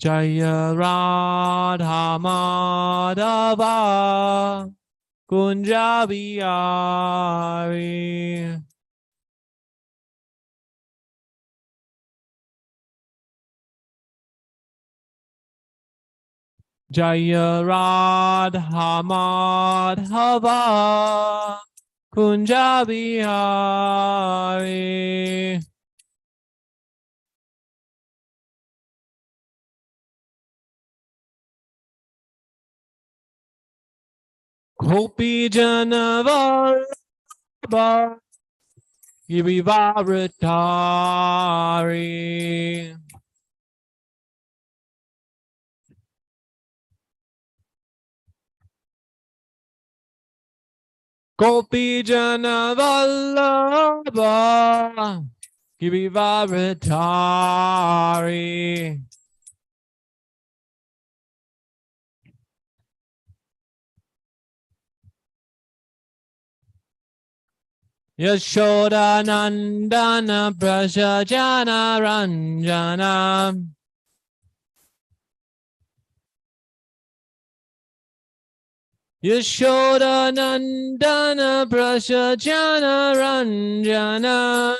Jaya Radha Madhava Kunja Bihari. Jaya Radha Madhava Kunja Bihari. Gopi Janavallabha Girivaratari. Gopi Janavallabha Girivaratari. Yashoda Nandana Prasajana Ranjana. Yashoda Nandana Prasajana Ranjana.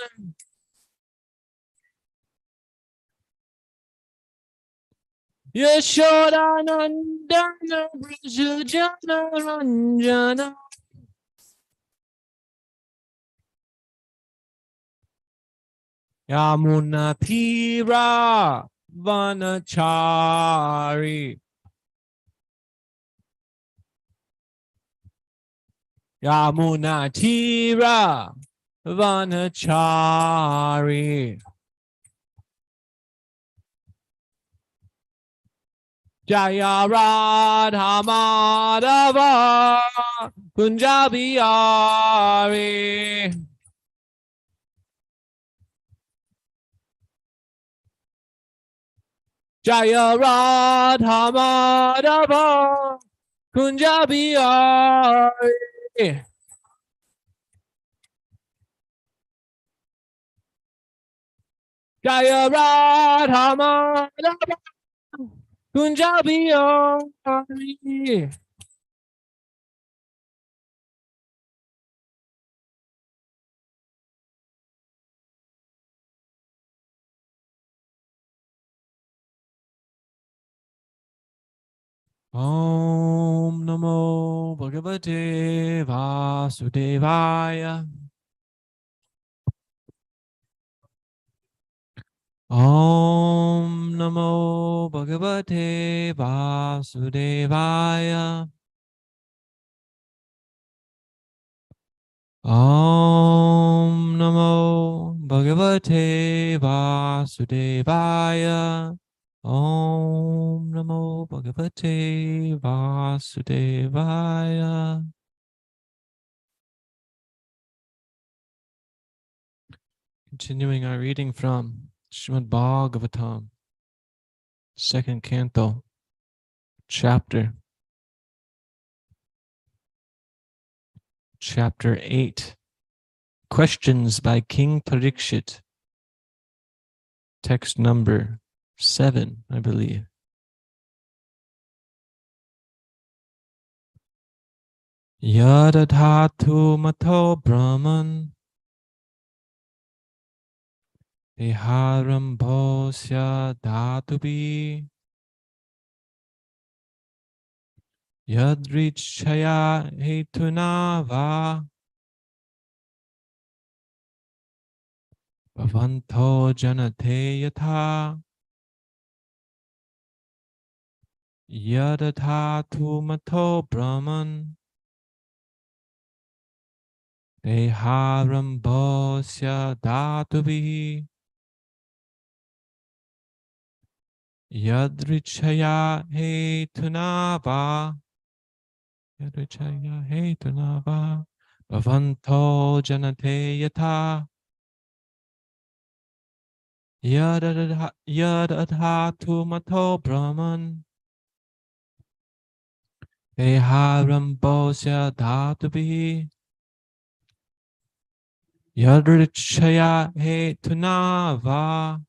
Yashoda Nandana Prasajana Ranjana. Yamuna Tira Vanachari. Yamuna Tira Vanachari. Jaya Radha Madhava Kunja Bihari. Jaya Radha Madhava Kunja Bihari. Jaya Radha Madhava Kunja Bihari. Om Namo Bhagavate Vasudevaya. Om Namo Bhagavate Vasudevaya. Om Namo Bhagavate Vasudevaya. Om Namo Bhagavate Vasudevaya. Continuing our reading from Srimad Bhagavatam, second canto, chapter 8. Questions by King Parikshit. Text number 7, I believe. Yadadhatu mato brahman Deharambhosya dhatubi Yadrichaya hetuna va Bhavanto janate yatha Yadadhatu mato brahman Deharambhosya dhatubi Yadrichaya hetunava Bhavanto janate yatha Yadadhatu mato brahman Deharambhosya dhatubi Yadrichaya hetunava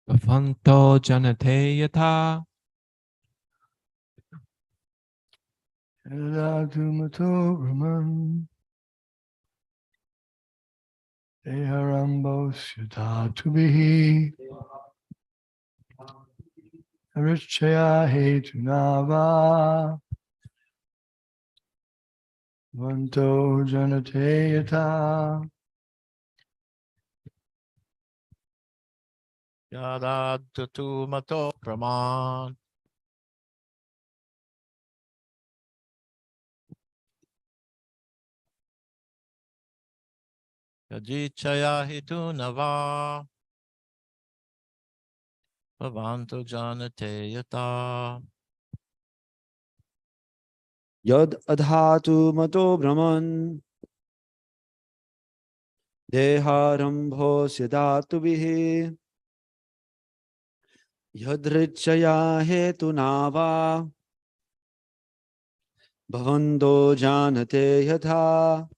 Bhavanto janate yatha. Yadatumato Brahman Deharambos Yadatubihi Arichaya Hetunava Vanto Janateyata Yadadatu mato praman. Yadichaya hitu nava. Bhavanto janate yata. Yad adhatu mato brahman deharambho syadatu bihi yadrichaya hetunava bhavando janate yatha.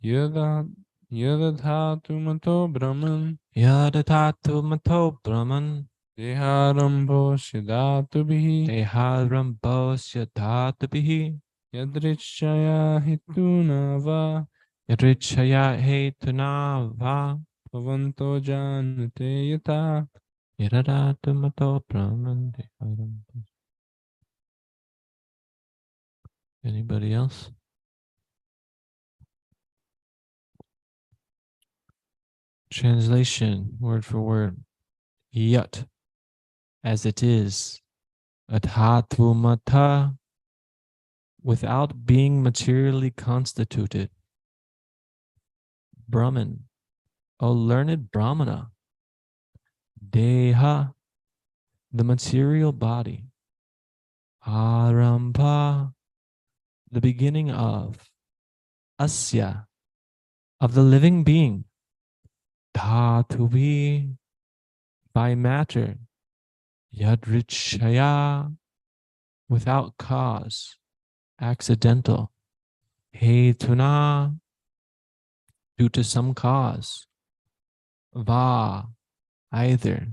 Yadadhatu mato brahman. Yadadhatu mato brahman. Deharambho siddhatu bihi. Deharambho siddhatu bihi. Yadrichaya hitunava. Yadrichaya hetunava. Bhavanto janate yata. Yadadhatu mato brahman. Deharambho. Anybody else? Translation, word for word. Yat, as it is. Adhatumata, without being materially constituted. Brahman, O learned Brahmana. Deha, the material body. Arambha, the beginning of. Asya, of the living being. Dhatuvi, by matter. Yadrichaya, without cause, accidental. Hetuna, due to some cause. Va, either.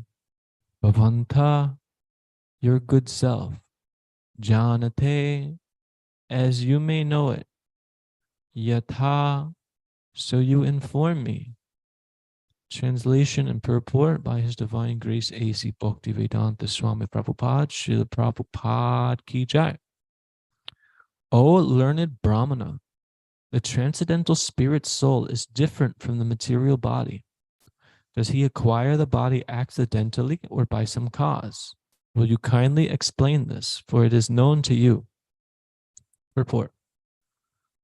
Bhavanta, your good self. Janate, as you may know it. Yatha, so you inform me. Translation and purport by His Divine Grace A.C. Bhaktivedanta Swami Prabhupada, Srila Prabhupada Ki Jai. O learned Brahmana, the transcendental spirit soul is different from the material body. Does he acquire the body accidentally or by some cause? Will you kindly explain this, for it is known to you? Report.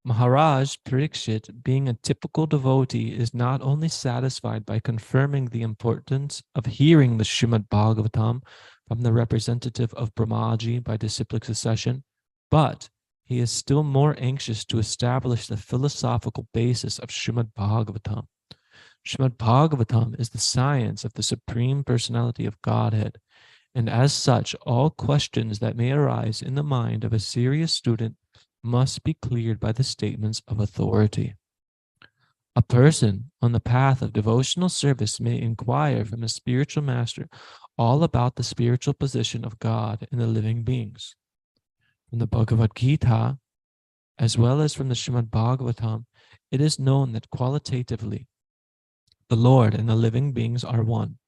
Maharaj Parikshit, being a typical devotee, is not only satisfied by confirming the importance of hearing the Srimad Bhagavatam from the representative of Brahmaji by disciplic succession, but he is still more anxious to establish the philosophical basis of Srimad Bhagavatam. Srimad Bhagavatam is the science of the Supreme Personality of Godhead, and as such, all questions that may arise in the mind of a serious student must be cleared by the statements of authority. A person on the path of devotional service may inquire from a spiritual master all about the spiritual position of God in the living beings. From the Bhagavad Gita, as well as from the Srimad Bhagavatam, it is known that qualitatively, the Lord and the living beings are one.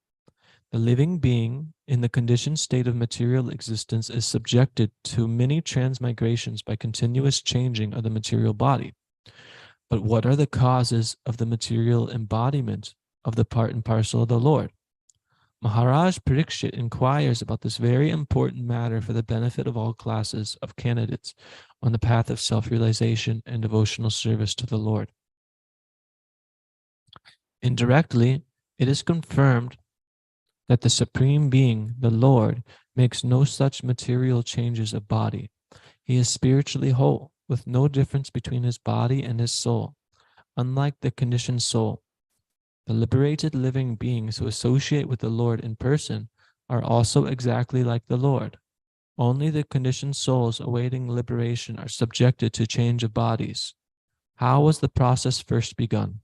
The living being in the conditioned state of material existence is subjected to many transmigrations by continuous changing of the material body. But what are the causes of the material embodiment of the part and parcel of the Lord? Maharaj Parikshit inquires about this very important matter for the benefit of all classes of candidates on the path of self-realization and devotional service to the Lord. Indirectly, it is confirmed that the Supreme Being, the Lord, makes no such material changes of body. He is spiritually whole, with no difference between his body and his soul. Unlike the conditioned soul, the liberated living beings who associate with the Lord in person are also exactly like the Lord. Only the conditioned souls awaiting liberation are subjected to change of bodies. How was the process first begun?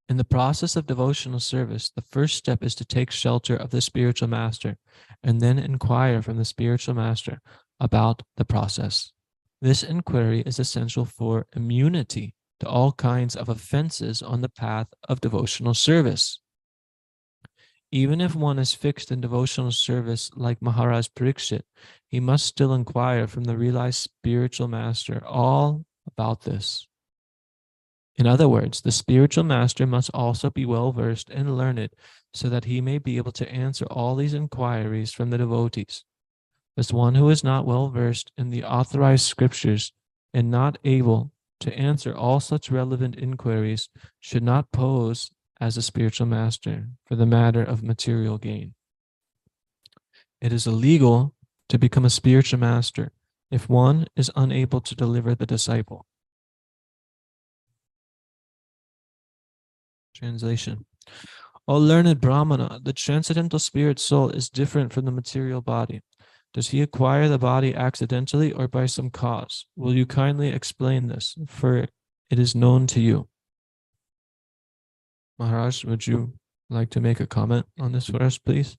In the process of devotional service, the first step is to take shelter of the spiritual master and then inquire from the spiritual master about the process. This inquiry is essential for immunity to all kinds of offenses on the path of devotional service. Even if one is fixed in devotional service like Maharaj Parikshit, he must still inquire from the realized spiritual master all about this. In other words, the spiritual master must also be well versed and learned so that he may be able to answer all these inquiries from the devotees. As one who is not well versed in the authorized scriptures and not able to answer all such relevant inquiries should not pose as a spiritual master for the matter of material gain. It is illegal to become a spiritual master if one is unable to deliver the disciple. Translation. O learned Brahmana, the transcendental spirit soul is different from the material body. Does he acquire the body accidentally or by some cause? Will you kindly explain this, for it is known to you? Maharaj, would you like to make a comment on this for us, please?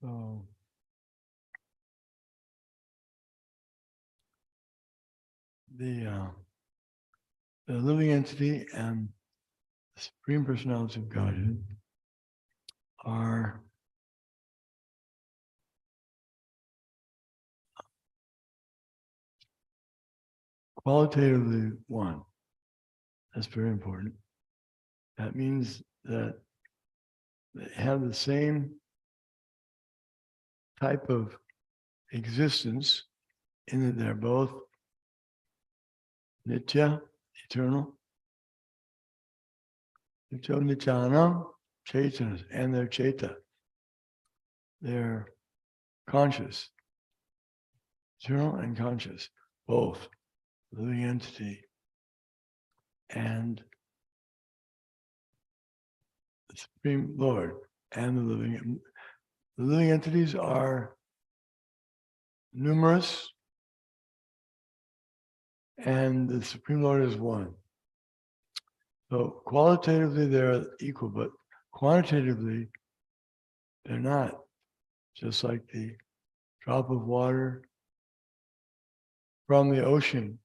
So the living entity and the Supreme Personality of Godhead are qualitatively one. That's very important. That means that they have the same type of existence in that they're both nitya, eternal, nityo nityanam, chetanas, and they're cheta. They're conscious, eternal and conscious, both living entity and the Supreme Lord and the living entities are numerous and the Supreme Lord is one. So qualitatively they're equal, but quantitatively they're not. Just like the drop of water from the ocean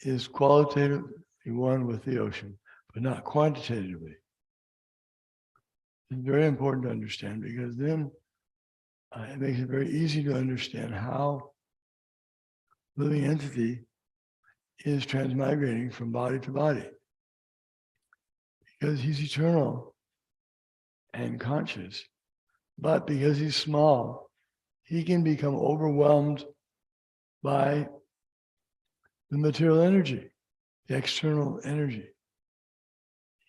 is qualitatively one with the ocean, but not quantitatively. It's very important to understand because then it makes it very easy to understand how living entity is transmigrating from body to body. Because he's eternal and conscious, but because he's small, he can become overwhelmed by the material energy, the external energy.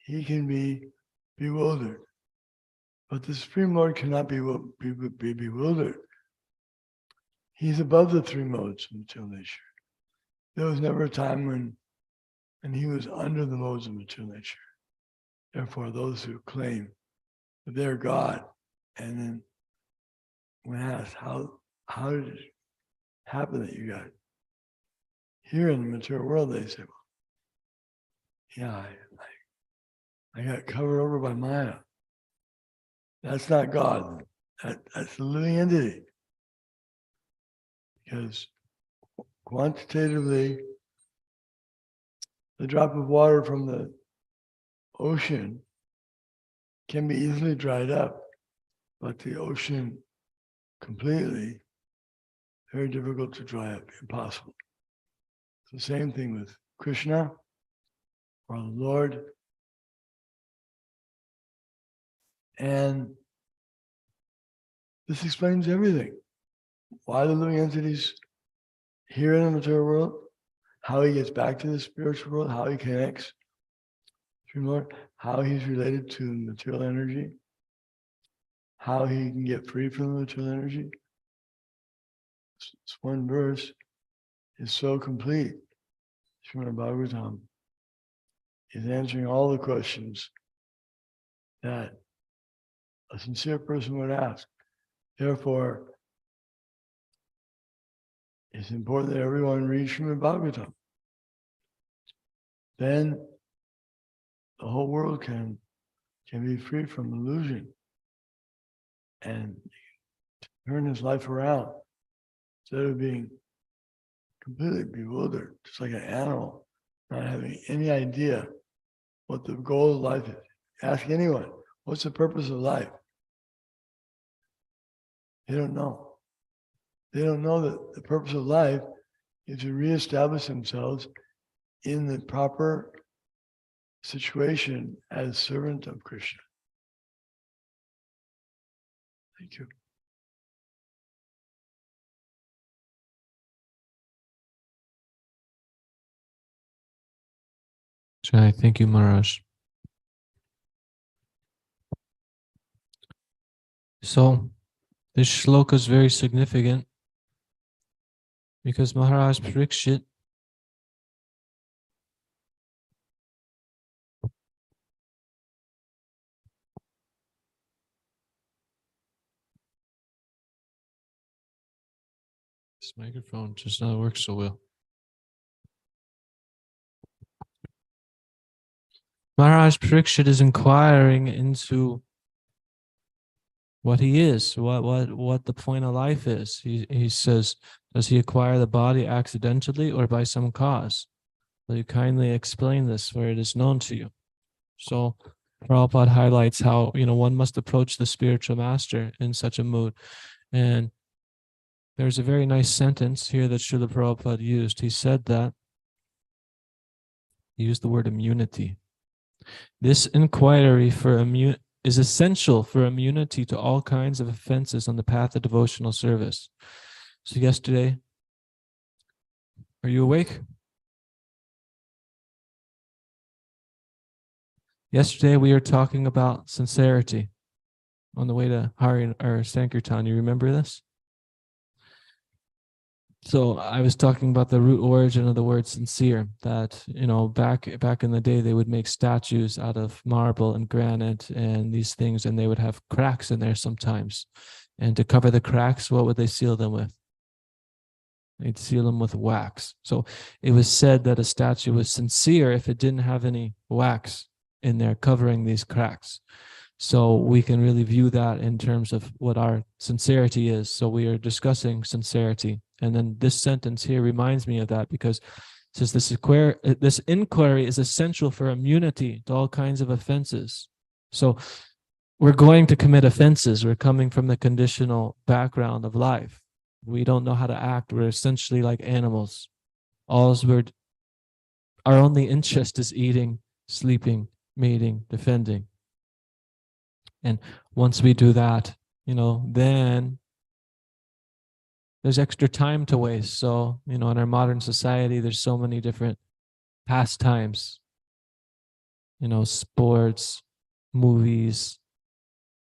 He can be bewildered. But the Supreme Lord cannot be bewildered. He's above the three modes of material nature. There was never a time when he was under the modes of material nature. Therefore, those who claim that they're God, and then when asked, how did it happen that you got here in the material world, they say, well, yeah, I got covered over by Maya. That's not God. That's the living entity. Because quantitatively, the drop of water from the ocean can be easily dried up, but the ocean completely, very difficult to dry up, impossible. It's the same thing with Krishna or the Lord. And this explains everything. Why the living entities here in the material world, how he gets back to the spiritual world, how he connects to the Lord, how he's related to material energy, how he can get free from the material energy. It's one verse. is so complete. Srimad Bhagavatam is answering all the questions that a sincere person would ask. Therefore, it's important that everyone read Srimad Bhagavatam. Then the whole world can be free from illusion and turn his life around instead of being completely bewildered, just like an animal, not having any idea what the goal of life is. Ask anyone, what's the purpose of life? They don't know. They don't know that the purpose of life is to reestablish themselves in the proper situation as servant of Krishna. Thank you. Jai, thank you, Maharaj. So, this shloka is very significant because Maharaj Parikshit this microphone does not work so well. Maharaj Parikshit is inquiring into what he is, what the point of life is. He says, does he acquire the body accidentally or by some cause? Will you kindly explain this where it is known to you? So Prabhupada highlights how, one must approach the spiritual master in such a mood. And there's a very nice sentence here that Srila Prabhupada used. He said that, he used the word immunity. This inquiry for is essential for immunity to all kinds of offenses on the path of devotional service. So yesterday, are you awake? Yesterday we were talking about sincerity on the way to Hari or Sankirtan. You remember this? So I was talking about the root origin of the word sincere, that, back in the day, they would make statues out of marble and granite and these things, and they would have cracks in there sometimes. And to cover the cracks, what would they seal them with? They'd seal them with wax. So it was said that a statue was sincere if it didn't have any wax in there covering these cracks. So we can really view that in terms of what our sincerity is. So we are discussing sincerity. And then this sentence here reminds me of that, because it says this inquiry is essential for immunity to all kinds of offenses. So we're going to commit offenses. We're coming from the conditional background of life. We don't know how to act. We're essentially like animals. Our only interest is eating, sleeping, mating, defending. And once we do that, then there's extra time to waste. So, in our modern society, there's so many different pastimes, sports, movies,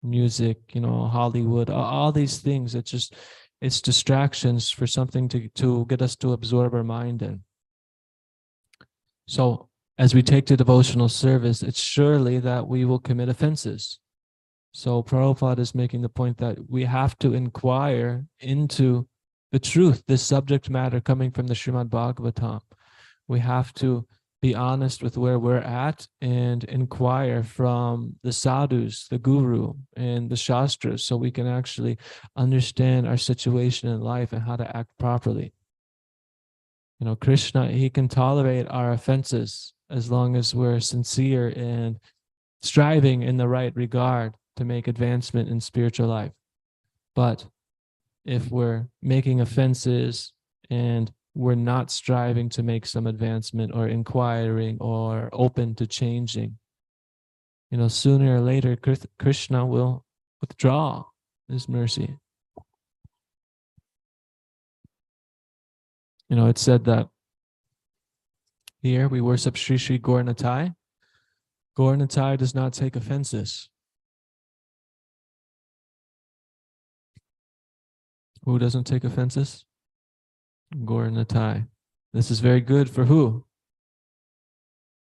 music, Hollywood, all these things. It's distractions for something to get us to absorb our mind in. So as we take to devotional service, it's surely that we will commit offenses. So Prabhupada is making the point that we have to inquire into the truth, this subject matter coming from the Srimad Bhagavatam. We have to be honest with where we're at and inquire from the sadhus, the guru, and the shastras, so we can actually understand our situation in life and how to act properly. Krishna, he can tolerate our offenses as long as we're sincere and striving in the right regard to make advancement in spiritual life. But if we're making offenses and we're not striving to make some advancement or inquiring or open to changing, sooner or later, Krishna will withdraw his mercy. It said that here we worship Sri Sri Gauranatai. Gauranatai does not take offenses. Who doesn't take offenses? Gauranatai. This is very good for who?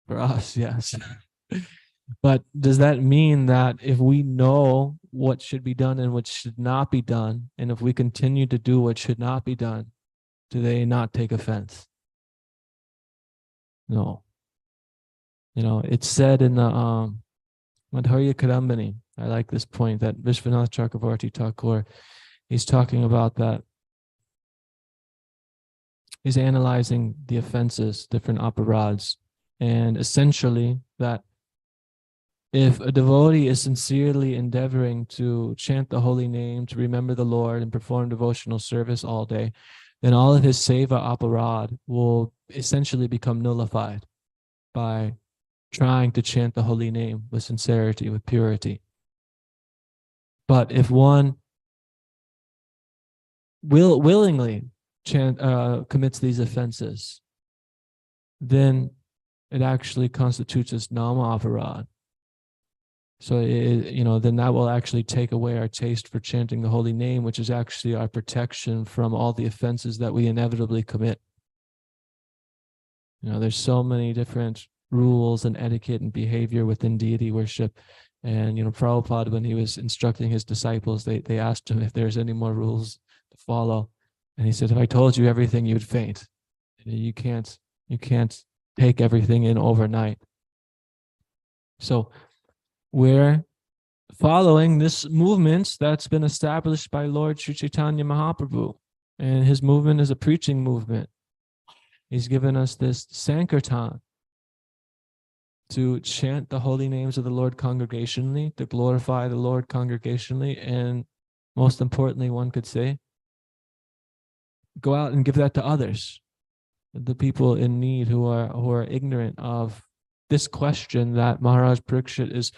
For us, yes. But does that mean that if we know what should be done and what should not be done, and if we continue to do what should not be done, do they not take offense? No. You know, it's said in the Madhurya Kadambini, I like this point, that Vishwanath Chakravarti Thakur, he's talking about that. He's analyzing the offenses, different aparads, and essentially that if a devotee is sincerely endeavoring to chant the holy name, to remember the Lord and perform devotional service all day, then all of his seva aparad will essentially become nullified by trying to chant the holy name with sincerity, with purity. But if one willingly commits these offenses, then it actually constitutes as nama aparad. So, then that will actually take away our taste for chanting the holy name, which is actually our protection from all the offenses that we inevitably commit. There's so many different rules and etiquette and behavior within deity worship. And, Prabhupada, when he was instructing his disciples, they asked him if there's any more rules to follow. And he said, if I told you everything, you'd faint. You can't take everything in overnight. So we're following this movement that's been established by Lord Sri Chaitanya Mahaprabhu. And his movement is a preaching movement. He's given us this Sankirtan to chant the holy names of the Lord congregationally, to glorify the Lord congregationally, and most importantly, one could say, go out and give that to others, the people in need who are ignorant of this question that Maharaj Parikshit is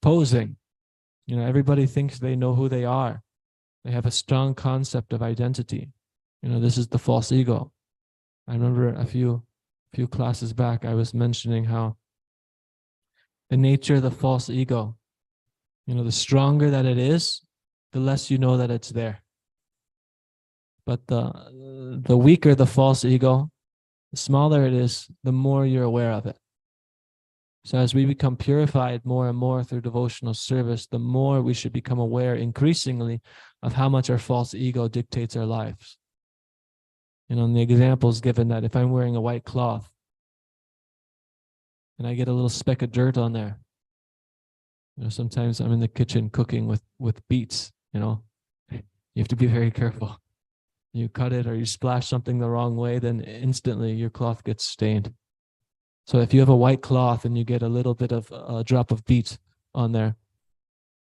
posing. Everybody thinks they know who they are. They have a strong concept of identity. This is the false ego. I remember a few classes back, I was mentioning how the nature of the false ego, the stronger that it is, the less you know that it's there. But the weaker the false ego, the smaller it is, the more you're aware of it. So as we become purified more and more through devotional service, the more we should become aware increasingly of how much our false ego dictates our lives. And the example is given that if I'm wearing a white cloth and I get a little speck of dirt on there, sometimes I'm in the kitchen cooking with beets, you have to be very careful. You cut it or you splash something the wrong way, then instantly your cloth gets stained. So if you have a white cloth and you get a little bit of a drop of beet on there,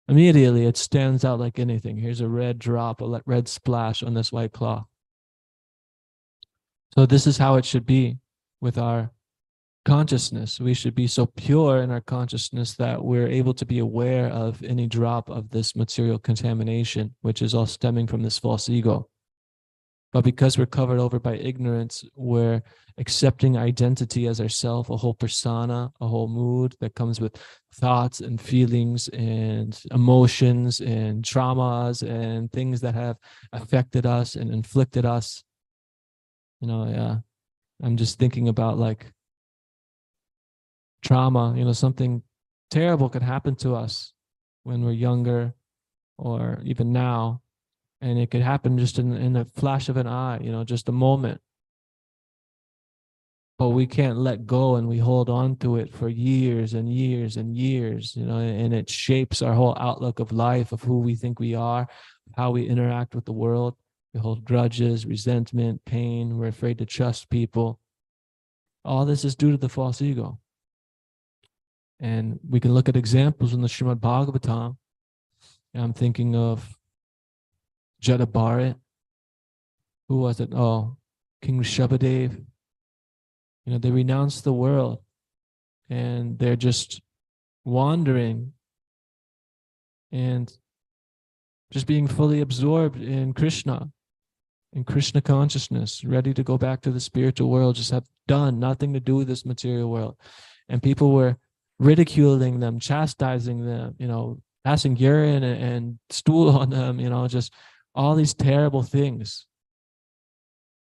immediately it stands out like anything. Here's a red drop, a red splash on this white cloth. So this is how it should be with our consciousness. We should be so pure in our consciousness that we're able to be aware of any drop of this material contamination, which is all stemming from this false ego. But because we're covered over by ignorance, we're accepting identity as ourself, a whole persona, a whole mood that comes with thoughts and feelings and emotions and traumas and things that have affected us and inflicted us. I'm just thinking about like trauma, something terrible could happen to us when we're younger or even now. And it could happen just in a flash of an eye, just a moment. But we can't let go and we hold on to it for years and years and years, and it shapes our whole outlook of life, of who we think we are, how we interact with the world. We hold grudges, resentment, pain. We're afraid to trust people. All this is due to the false ego. And we can look at examples in the Srimad Bhagavatam. I'm thinking of Jadabharat. Who was it? Oh, King Rishabhadev. They renounce the world and they're just wandering and just being fully absorbed in Krishna consciousness, ready to go back to the spiritual world, just have done nothing to do with this material world. And people were ridiculing them, chastising them, passing urine and stool on them, just all these terrible things.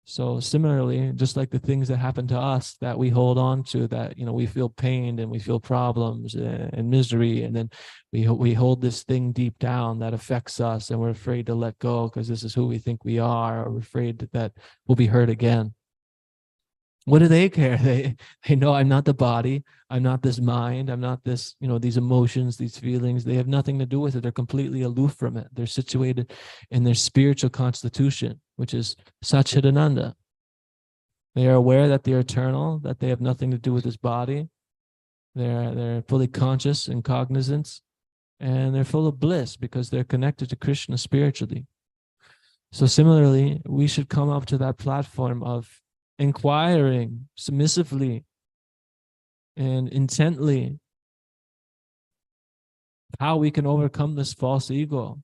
So similarly, just like the things that happen to us that we hold on to, that, you know, we feel pain and we feel problems and misery, and then we hold this thing deep down that affects us, and we're afraid to let go because this is who we think we are, or we're afraid that we'll be hurt again. What do they care? They know I'm not the body, I'm not this mind, I'm not this, you know, these emotions, these feelings. They have nothing to do with it. They're completely aloof from it. They're situated in their spiritual constitution, which is Satchidananda. They are aware that they're eternal, that they have nothing to do with this body. They're fully conscious and cognizant, and they're full of bliss because they're connected to Krishna spiritually. So similarly, we should come up to that platform of inquiring submissively and intently how we can overcome this false ego.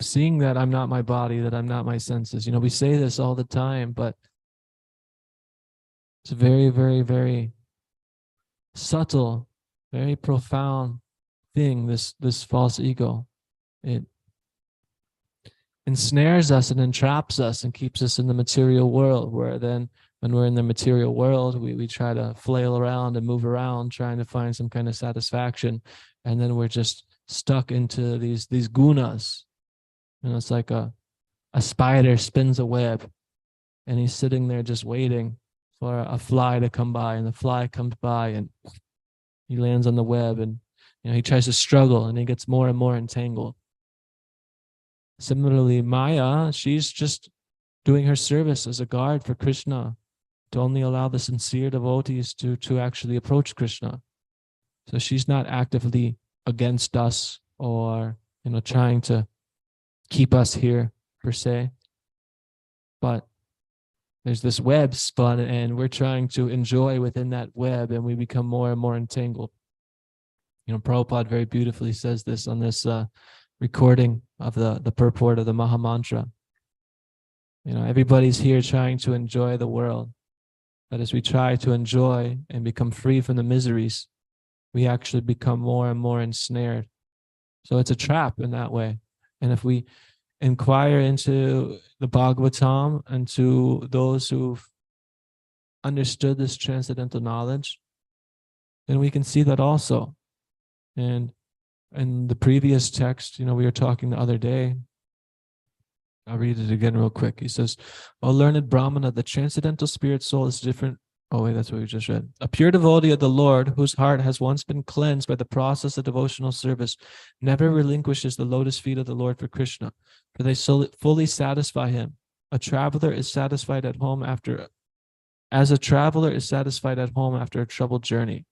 Seeing that I'm not my body, that I'm not my senses. You know, we say this all the time, but it's a very, very, very subtle, very profound thing, this false ego. It ensnares us and entraps us and keeps us in the material world, where then when we're in the material world, we try to flail around and move around trying to find some kind of satisfaction, and then we're just stuck into these gunas. You know, it's like a spider spins a web and he's sitting there just waiting for a fly to come by, and the fly comes by and he lands on the web, and, you know, he tries to struggle and he gets more and more entangled. Similarly, Maya, she's just doing her service as a guard for Krishna, to only allow the sincere devotees to actually approach Krishna. So she's not actively against us, or, you know, trying to keep us here per se. But there's this web spun, and we're trying to enjoy within that web, and we become more and more entangled. You know, Prabhupada very beautifully says this on this recording of the purport of the Maha Mantra. You know, everybody's here trying to enjoy the world, but as we try to enjoy and become free from the miseries, we actually become more and more ensnared. So it's a trap in that way. And if we inquire into the Bhagavatam and to those who've understood this transcendental knowledge, then we can see that also. And in the previous text, you know, we were talking the other day, I'll read it again real quick. He says, "O learned Brahmana, the transcendental spirit soul is different." Oh wait, that's what we just read. "A pure devotee of the Lord, whose heart has once been cleansed by the process of devotional service, never relinquishes the lotus feet of the Lord for Krishna, for they fully satisfy him. A traveler is satisfied at home after, as a traveler is satisfied at home after a troubled journey."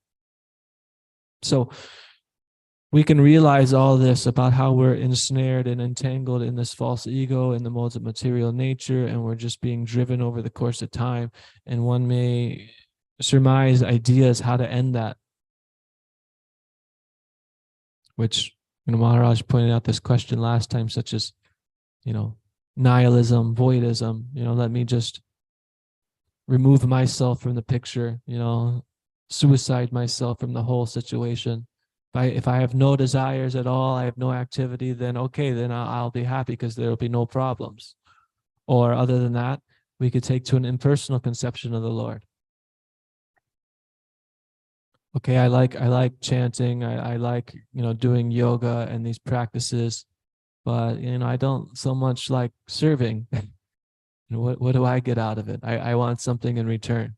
So we can realize all this about how we're ensnared and entangled in this false ego, in the modes of material nature, and we're just being driven over the course of time. And one may surmise ideas how to end that, which, you know, Maharaj pointed out this question last time, such as, you know, nihilism, voidism. You know, let me just remove myself from the picture, you know, suicide myself from the whole situation. If I have no desires at all, I have no activity, then okay, then I'll be happy because there will be no problems. Or other than that, we could take to an impersonal conception of the Lord. Okay, I like chanting, I like, you know, doing yoga and these practices, but, you know, I don't so much like serving. What do I get out of it? I want something in return.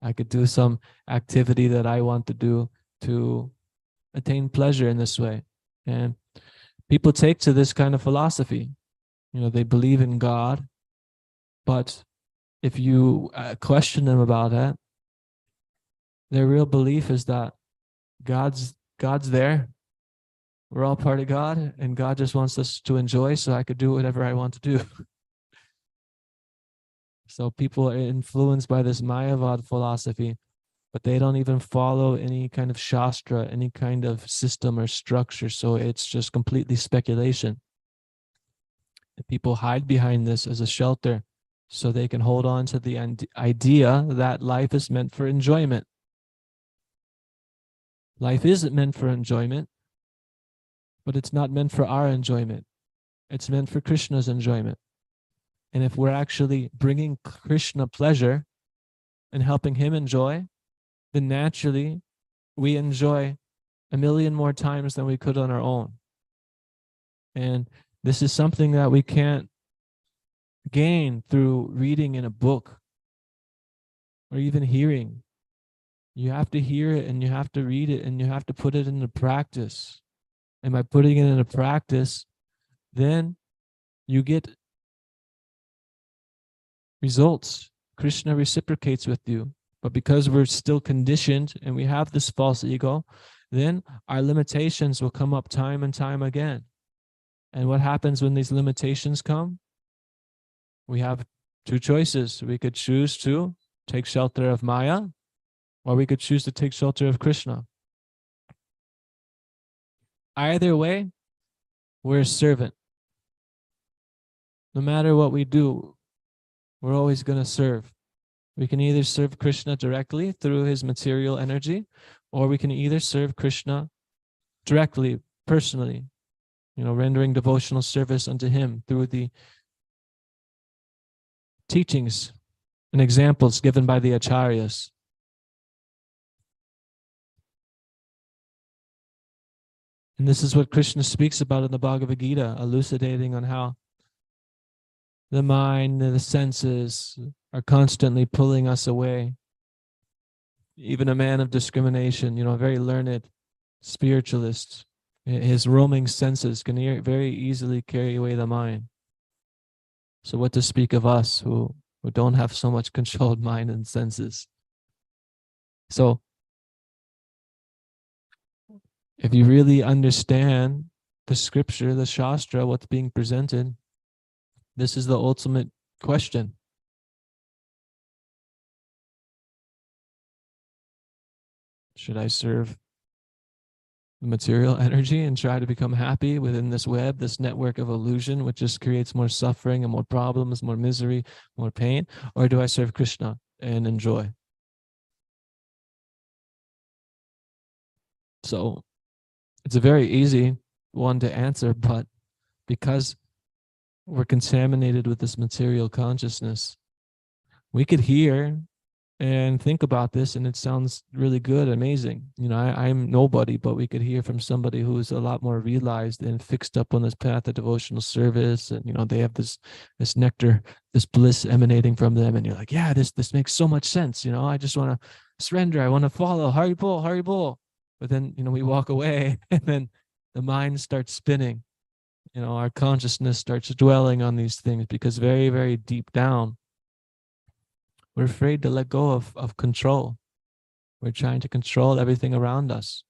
I could do some activity that I want to do to attain pleasure in this way. And people take to this kind of philosophy. You know, they believe in God, but if you question them about that, their real belief is that God's there. We're all part of God, and God just wants us to enjoy, so I could do whatever I want to do. So people are influenced by this Mayavad philosophy, but they don't even follow any kind of shastra, any kind of system or structure. So it's just completely speculation. And people hide behind this as a shelter so they can hold on to the idea that life is meant for enjoyment. Life isn't meant for enjoyment, but it's not meant for our enjoyment. It's meant for Krishna's enjoyment. And if we're actually bringing Krishna pleasure and helping him enjoy, then naturally we enjoy a million more times than we could on our own. And this is something that we can't gain through reading in a book or even hearing. You have to hear it and you have to read it and you have to put it into practice. And by putting it into practice, then you get results. Krishna reciprocates with you. But because we're still conditioned and we have this false ego, then our limitations will come up time and time again. And what happens when these limitations come? We have two choices. We could choose to take shelter of Maya, or we could choose to take shelter of Krishna. Either way, we're a servant. No matter what we do, we're always going to serve. We can either serve Krishna directly through his material energy, or we can either serve Krishna directly, personally, rendering devotional service unto him through the teachings and examples given by the acharyas. And this is what Krishna speaks about in the Bhagavad Gita, elucidating on how the mind and the senses are constantly pulling us away. Even a man of discrimination, a very learned spiritualist, his roaming senses can very easily carry away the mind. So what to speak of us who don't have so much controlled mind and senses? So if you really understand the scripture, the shastra, what's being presented, this is the ultimate question. Should I serve the material energy and try to become happy within this web, this network of illusion, which just creates more suffering and more problems, more misery, more pain? Or do I serve Krishna and enjoy? So it's a very easy one to answer, but because we're contaminated with this material consciousness, we could hear and think about this and it sounds really good, amazing. I'm nobody, but we could hear from somebody who's a lot more realized and fixed up on this path of devotional service, and they have this nectar, this bliss emanating from them, and you're like, yeah, this makes so much sense. I just want to surrender, I want to follow, Hari Bol, Hari Bol. But then we walk away and then the mind starts spinning. Our consciousness starts dwelling on these things because very, very deep down, we're afraid to let go of control. We're trying to control everything around us,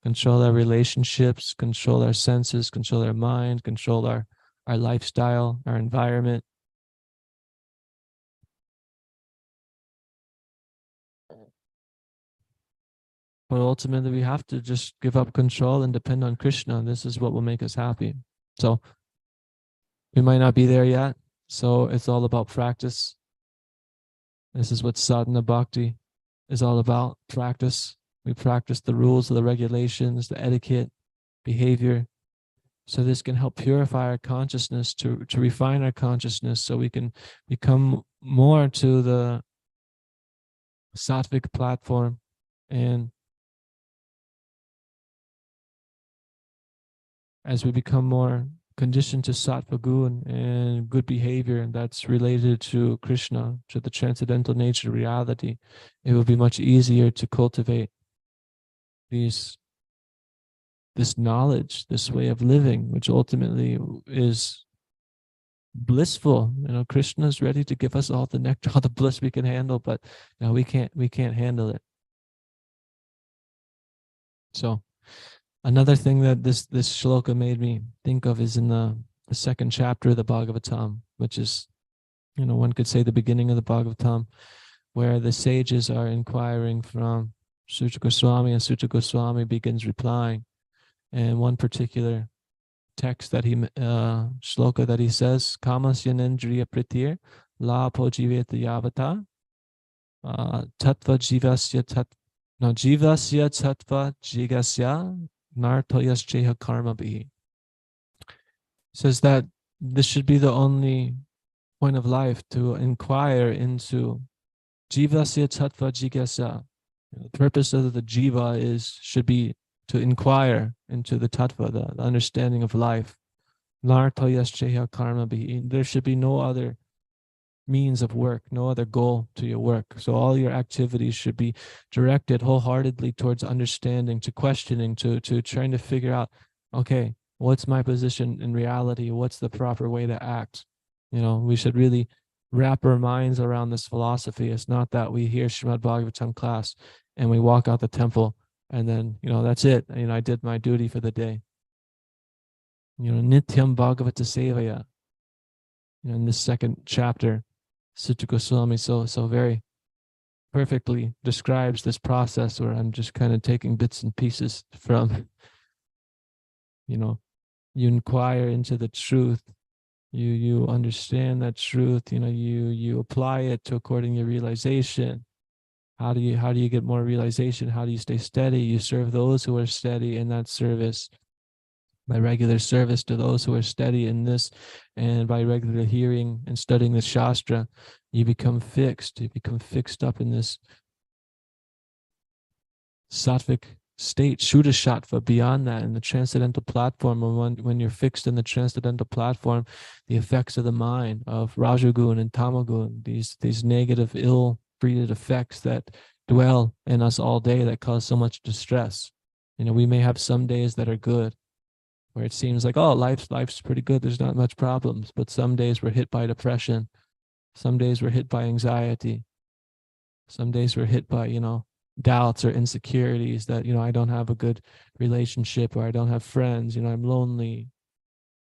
control our relationships, control our senses, control our mind, control our lifestyle, our environment. But ultimately, we have to just give up control and depend on Krishna. This is what will make us happy. So we might not be there yet. So it's all about practice. This is what sadhana bhakti is all about, practice. We practice the rules, the regulations, the etiquette, behavior. So this can help purify our consciousness, to refine our consciousness, so we can become more to the sattvic platform. And as we become more conditioned to sattva gun and good behavior, and that's related to Krishna, to the transcendental nature of reality, it will be much easier to cultivate this knowledge, this way of living, which ultimately is blissful. Krishna is ready to give us all the nectar, all the bliss we can handle, but we can't handle it. So another thing that this shloka made me think of is in the second chapter of the Bhagavatam, which is, one could say the beginning of the Bhagavatam, where the sages are inquiring from Suta Goswami, and Suta Goswami begins replying. And one particular text that shloka that he says, Kamasya nendriya pritir lapo jiveta yavata tattva jivasya jivasya tattva jigasya nartoyas jeha karma bhi. Says that this should be the only point of life to inquire into jivasya tattva jigyasa. The purpose of the jiva should be to inquire into the tattva, the understanding of life. Nartayasya karma bihi. There should be no other means of work, no other goal to your work. So all your activities should be directed wholeheartedly towards understanding, to questioning, to trying to figure out, okay, what's my position in reality? What's the proper way to act? You know, we should really wrap our minds around this philosophy. It's not that we hear Srimad Bhagavatam class and we walk out the temple and then, you know, that's it. You know, I did my duty for the day. You know, Nityam Bhagavata Sevaya. You know, in this second chapter, Sutta Goswami so very perfectly describes this process where I'm just kind of taking bits and pieces from, you know, you inquire into the truth, you understand that truth, you know, you apply it to according to your realization. How do you get more realization? How do you stay steady? You serve those who are steady in that service. By regular service to those who are steady in this, and by regular hearing and studying the Shastra, you become fixed. You become fixed up in this sattvic state, Shuddha Sattva. Beyond that, in the transcendental platform, when you're fixed in the transcendental platform, the effects of the mind, of Rajagun and Tamagun, these negative, ill-breeded effects that dwell in us all day that cause so much distress. You know, we may have some days that are good, where it seems like, oh, life's pretty good, there's not much problems. But some days we're hit by depression. Some days we're hit by anxiety. Some days we're hit by, you know, doubts or insecurities that, you know, I don't have a good relationship, or I don't have friends, you know, I'm lonely.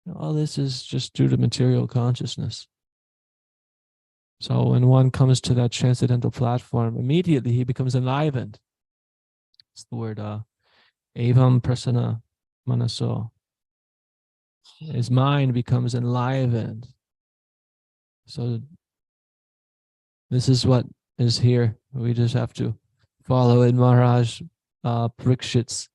You know, all this is just due to material consciousness. So when one comes to that transcendental platform, immediately he becomes enlivened. It's the word evam prasana manaso. His mind becomes enlivened. So this is what is here. We just have to follow in Maharaj Parikshit's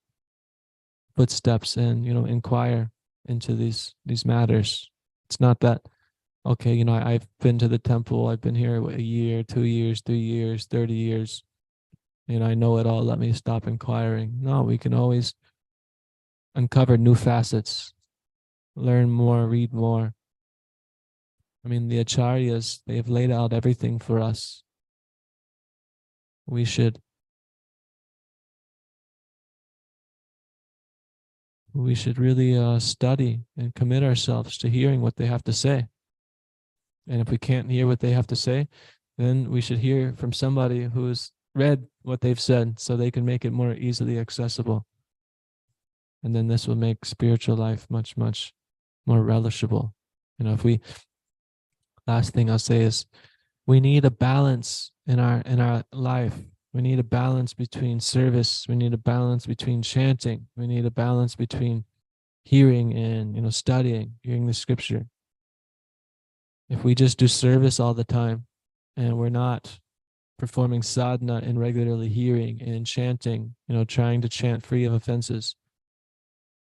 footsteps and, you know, inquire into these matters. It's not that, okay, you know, I've been to the temple, I've been here a year, 2 years, 3 years, 30 years, and I know it all, let me stop inquiring. No, we can always uncover new facets, learn more, read more. I mean, the acharyas, they've laid out everything for us. We should really study and commit ourselves to hearing what they have to say. And if we can't hear what they have to say, then we should hear from somebody who's read what they've said so they can make it more easily accessible. And then this will make spiritual life much, much more relishable. You know, last thing I'll say is, we need a balance in our life. We need a balance between service. We need a balance between chanting. We need a balance between hearing and, you know, studying, hearing the scripture. If we just do service all the time and we're not performing sadhana and regularly hearing and chanting, you know, trying to chant free of offenses,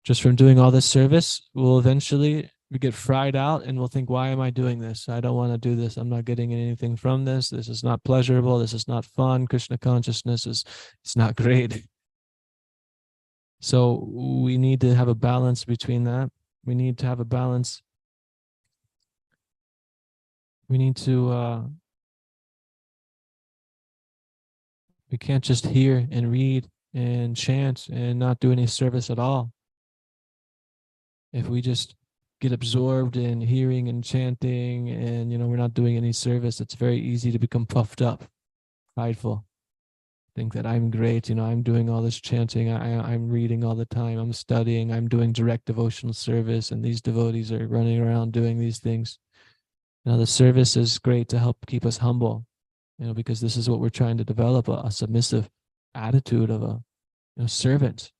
just from doing all this service, we'll eventually get fried out and we'll think, why am I doing this? I don't want to do this. I'm not getting anything from this. This is not pleasurable. This is not fun. Krishna consciousness it's not great. So we need to have a balance between that. We need to have a balance. We need to, we can't just hear and read and chant and not do any service at all. If we just get absorbed in hearing and chanting and, you know, we're not doing any service, it's very easy to become puffed up, prideful, think that I'm great, you know, I'm doing all this chanting, I'm reading all the time, I'm studying, I'm doing direct devotional service, and these devotees are running around doing these things. Now, the service is great to help keep us humble, you know, because this is what we're trying to develop, a submissive attitude of a, you know, servant.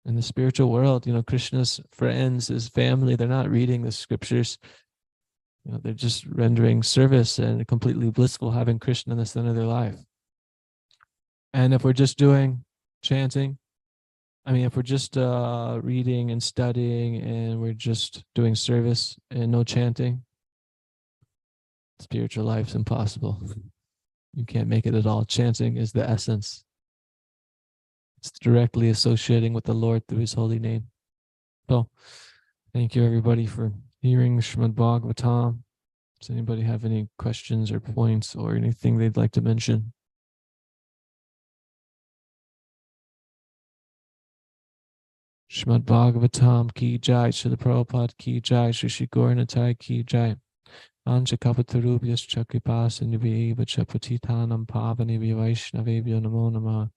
In the spiritual world, you know, Krishna's friends, his family, they're not reading the scriptures. You know, they're just rendering service and completely blissful, having Krishna in the center of their life. And if we're just doing chanting, if we're just reading and studying and we're just doing service and no chanting, spiritual life's impossible. You can't make it at all. Chanting is the essence. It's directly associating with the Lord through his holy name. So, thank you everybody for hearing Srimad Bhagavatam. Does anybody have any questions or points or anything they'd like to mention? Srimad Bhagavatam ki jai, Srila Prabhupada ki jai, Shri Gaura Nitai ki jai. Anja Kapatarubhyas Chakripasa Niveva Chapatitanam Pavani Vaishnavebhyo Namo Namah.